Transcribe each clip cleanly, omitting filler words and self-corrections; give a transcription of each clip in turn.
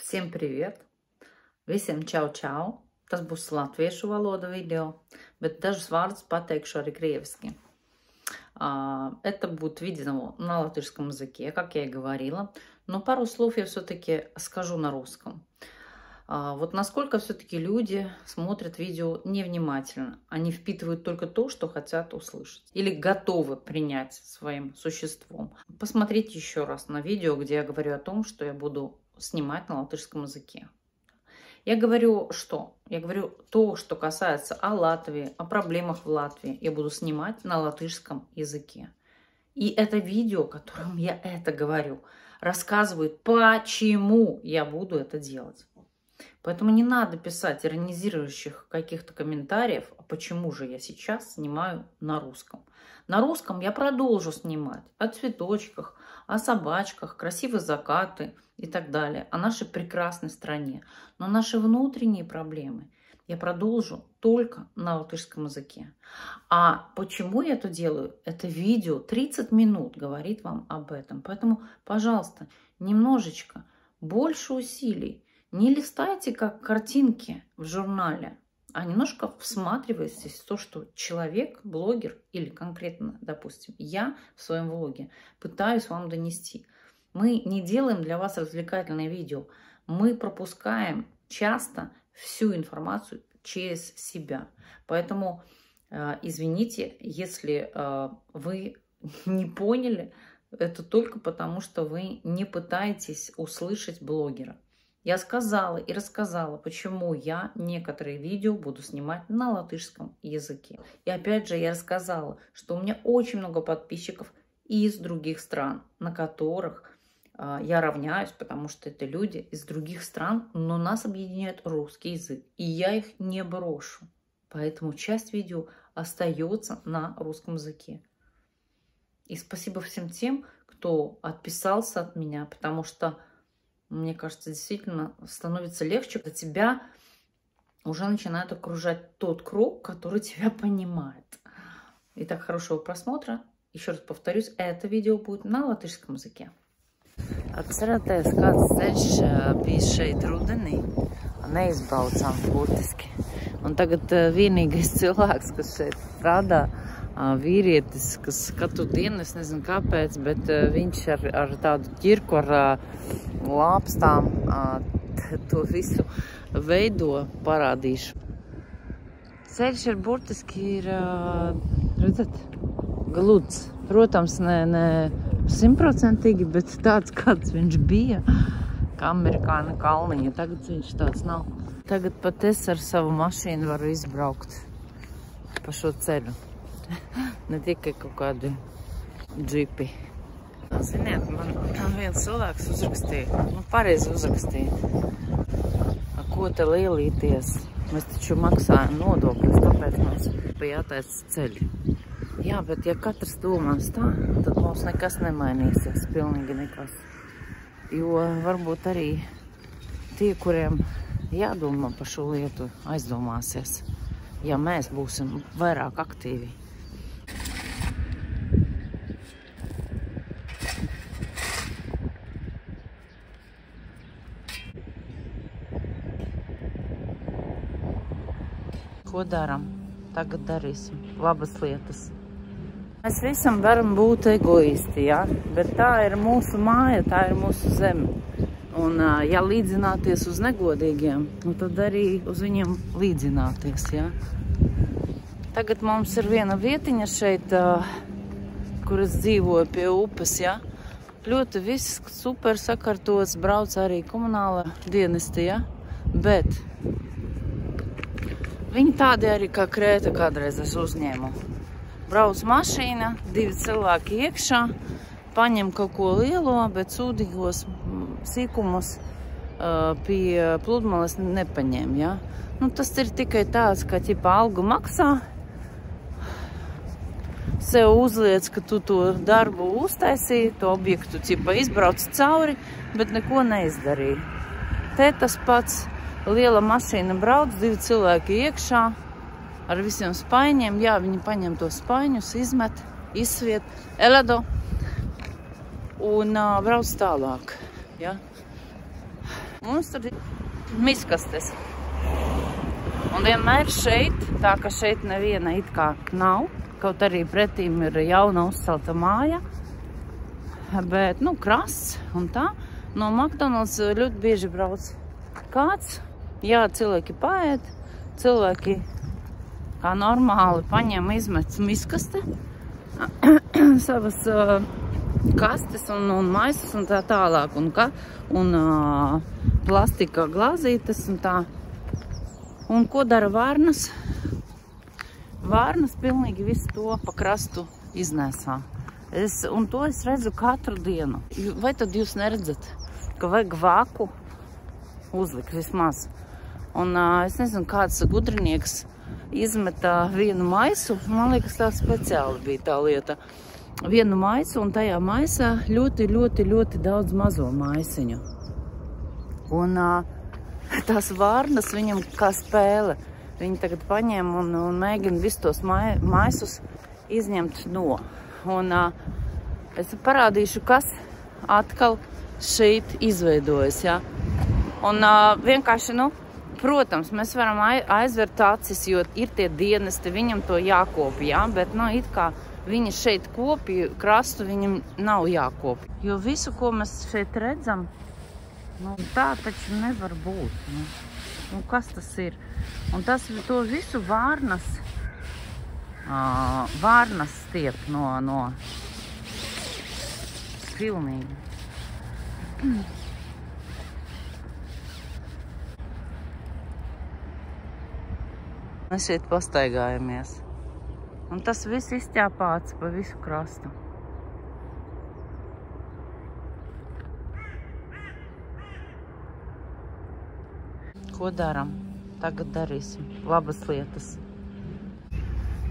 Всем привет! Visiem čau čau! Tas būs latviešu valoda video, bet dažus vārdus pateikšu arī krieviски. Это будет видео на латышском языке, как я и говорила. Но пару слов я все-таки скажу на русском. Вот насколько все-таки люди смотрят видео невнимательно. Они впитывают только то, что хотят услышать. Или готовы принять своим существом. Посмотрите еще раз на видео, где я говорю о том, что я буду снимать на латышском языке. Я говорю что? Я говорю то, что касается о Латвии, о проблемах в Латвии. Я буду снимать на латышском языке. И это видео, которым я это говорю, рассказывает, почему я буду это делать. Поэтому не надо писать иронизирующих каких-то комментариев, а почему же я сейчас снимаю на русском. На русском я продолжу снимать о цветочках, о собачках, красивые закаты и так далее, о нашей прекрасной стране. Но наши внутренние проблемы я продолжу только на латышском языке. А почему я это делаю? Это видео 30 минут говорит вам об этом. Поэтому, пожалуйста, немножечко больше усилий. Не листайте как картинки в журнале, а немножко всматривайтесь в то, что человек, блогер или конкретно, допустим, я в своем влоге пытаюсь вам донести. Мы не делаем для вас развлекательное видео. Мы пропускаем часто всю информацию через себя. Поэтому извините, если вы не поняли, это только потому, что вы не пытаетесь услышать блогера. Я сказала и рассказала, почему я некоторые видео буду снимать на латышском языке. И опять же я рассказала, что у меня очень много подписчиков из других стран, на которых я равняюсь, потому что это люди из других стран, но нас объединяет русский язык. И я их не брошу. Поэтому часть видео остается на русском языке. И спасибо всем тем, кто отписался от меня, потому что мне кажется, действительно становится легче, когда тебя уже начинает окружать тот круг, который тебя понимает. Итак, хорошего просмотра. Еще раз повторюсь, это видео будет на латышском языке. Atcerieties, kāds ceļš bija šeit rudenī, neizbraucām burtiski. Un tagad vienīgais cilvēks, kas šeit strādā, vīrietis, kas katru dienu, es nezinu kāpēc, bet viņš ar tādu ķirku, ar lāpstām to visu veido, parādīšu. Ceļš ir burtiski redzat, gluds. Protams, ne 100%, bet tāds, kāds viņš bija, kā amerikāņu kalniņa. Tagad viņš tāds nav. Tagad pat es ar savu mašīnu varu izbraukt pa šo ceļu. Ne tikai kaut kādi džipi. Ziniet, man viens cilvēks uzrakstīja, pareizi uzrakstīja, ko te lielīties. Mēs taču maksājam nodokļus, tāpēc mums bija jātaisa ceļi. Jā, bet ja katrs domās tā, tad mums nekas nemainīsies, pilnīgi nekas. Jo varbūt arī tie, kuriem jādomā par šo lietu, aizdomāsies, ja mēs būsim vairāk aktīvi. Ko daram? Tagad darīsim labas lietas. Mēs visam varam būt egoisti, ja? Bet tā ir mūsu māja, tā ir mūsu zeme. Un ja līdzināties uz negodīgiem, tad arī uz viņiem līdzināties, ja? Tagad mums ir viena vietiņa šeit, kur es dzīvoju pie upes, ja? Ļoti viss super sakārtots, brauc arī komunāla dienesti, ja? Bet viņi tādi arī kā Krēta kādreiz es uzņēmu. Brauc mašīna, 2 cilvēki iekšā, paņem kaut ko lielo, bet sūdīgos sīkumus pie pludmales nepaņem, ja? Nu, tas ir tikai tāds, ka ķipa algu maksā, sev uzliec, ka tu to darbu uztaisīji, to objektu ķipa izbrauc cauri, bet neko neizdarīja. Te tas pats. Liela mašīna brauc, 2 cilvēki iekšā ar visiem spaiņiem. Jā, viņi paņem tos spaiņus, izmet, izsviet, eledo un brauc tālāk. Ja? Mums tur ir miskastes. Un vienmēr šeit, tā ka šeit neviena it kā nav, kaut arī pretīm ir jauna uzcelta māja, bet, nu, krasts un tā. No McDonald's ļoti bieži brauc kāds, jā, cilvēki paēd, cilvēki kā normāli paņem, izmet miskaste, savas kastes un maisas un tā tālāk, un plastika glāzītes un tā. Un ko dara vārnas? Vārnas pilnīgi visu to pa krastu iznēsā. Un to es redzu katru dienu. Vai tad jūs neredzat, ka vajag vāku uzlikt vismaz? Un es nezinu, kāds gudrinieks izmeta vienu maisu. Man liekas, tā speciāli bija tā lieta. Vienu maisu, un tajā maisā ļoti daudz mazo maisiņu. Un tās vārnas viņam kā spēle. Viņi tagad paņem un mēģina visus tos maisus izņemt no. Un es parādīšu, kas atkal šeit izveidojas, jā. Un vienkārši, nu, protams, mēs varam aizvert acis, jo ir tie dienesti, viņam to jākopja, jā, bet, nu, it kā viņi šeit kopja krastu, viņam nav jākopja. Jo visu, ko mēs šeit redzam, nu, tā taču nevar būt. Nu, kas tas ir? Un tas to visu vārnas stiep no pilnīgi. Mēs šeit pastaigājamies. Un tas viss izķēpāts pa visu krastu. Ko daram? Tagad darīsim labas lietas.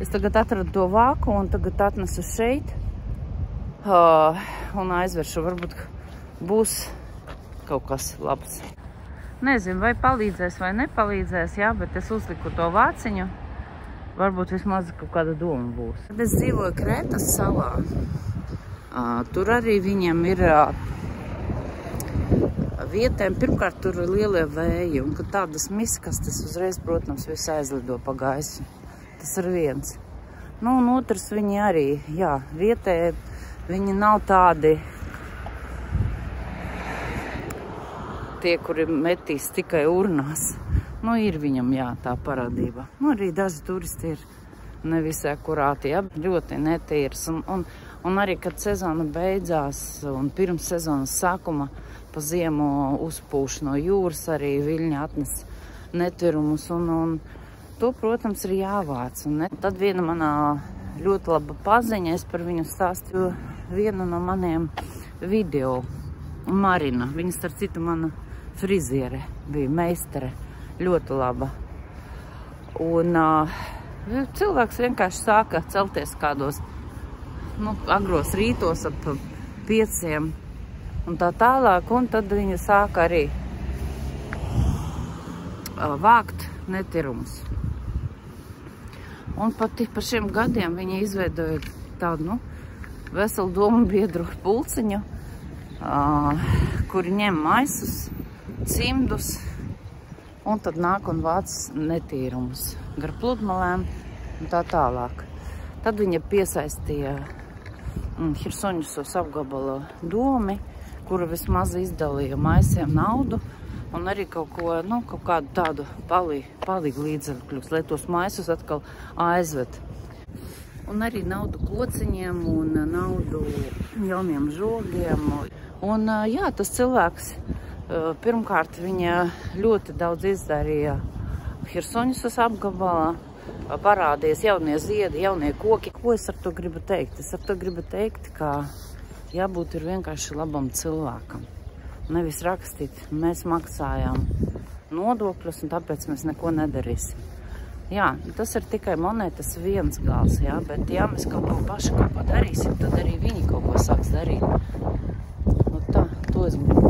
Es tagad atradu to vāku un tagad atnesu šeit un aizveršu. Varbūt būs kaut kas labs. Nezinu, vai palīdzēs vai nepalīdzēs, jā, bet es uzliku to vāciņu. Varbūt vismaz kaut kāda doma būs. Tad es dzīvoju Kretas salā. Tur arī viņiem ir vietēm, pirmkārt, tur ir lielie vēji, un kad tādas miskastes uzreiz, protams, viss aizlido pa gaisu. Tas ir viens. Nu, un otrs viņi arī, jā, vietē viņi nav tādi, tie, kuri metīs tikai urnās. Nu, ir viņam, jā, tā parādība. Nu, arī daži turisti ir nevisai kurāti, jā, ļoti netīrs. Un arī, kad sezona beidzās un pirms sezonas sākuma pa ziemu uzpūš no jūras, arī viļņi atnes netvirumus, un to, protams, ir jāvāc. Tad viena manā ļoti laba paziņa, es par viņu stāstīju vienu no maniem video, Marina. Viņa, starp citu, mana friziere bija meistere, ļoti laba. Un cilvēks vienkārši sāka celties kādos, nu, agros rītos ap 5 un tā tālāk, un tad viņa sāka arī vākt netirumus. Un pat pa šiem gadiem viņa izveidoja tādu, nu, veselu domu biedru pulciņu, kuri ņem maisus, cimdus, un tad nāk un vāc netīrumus gar pludmalēm un tā tālāk. Tad viņa piesaistīja Hirsoņusos apgabala domi, kura vismaz izdalīja maisiem naudu un arī kaut ko, nu, kaut kādu tādu palīgu līdzekļus, lai tos maisus atkal aizved. Un arī naudu kociņiem un naudu jauniem žogiem. Un jā, tas cilvēks, pirmkārt, viņa ļoti daudz izdarīja Hirsoņusos apgabalā, parādījās jaunie ziedi, jaunie koki. Ko es ar to gribu teikt? Es ar to gribu teikt, ka jābūt ir vienkārši labam cilvēkam. Nevis rakstīt, mēs maksājām nodokļus un tāpēc mēs neko nedarīsim. Jā, tas ir tikai monētas viens gals, jā, bet ja mēs kaut ko paši darīsim, tad arī viņi kaut ko sāks darīt. Nu tā, to es gribu.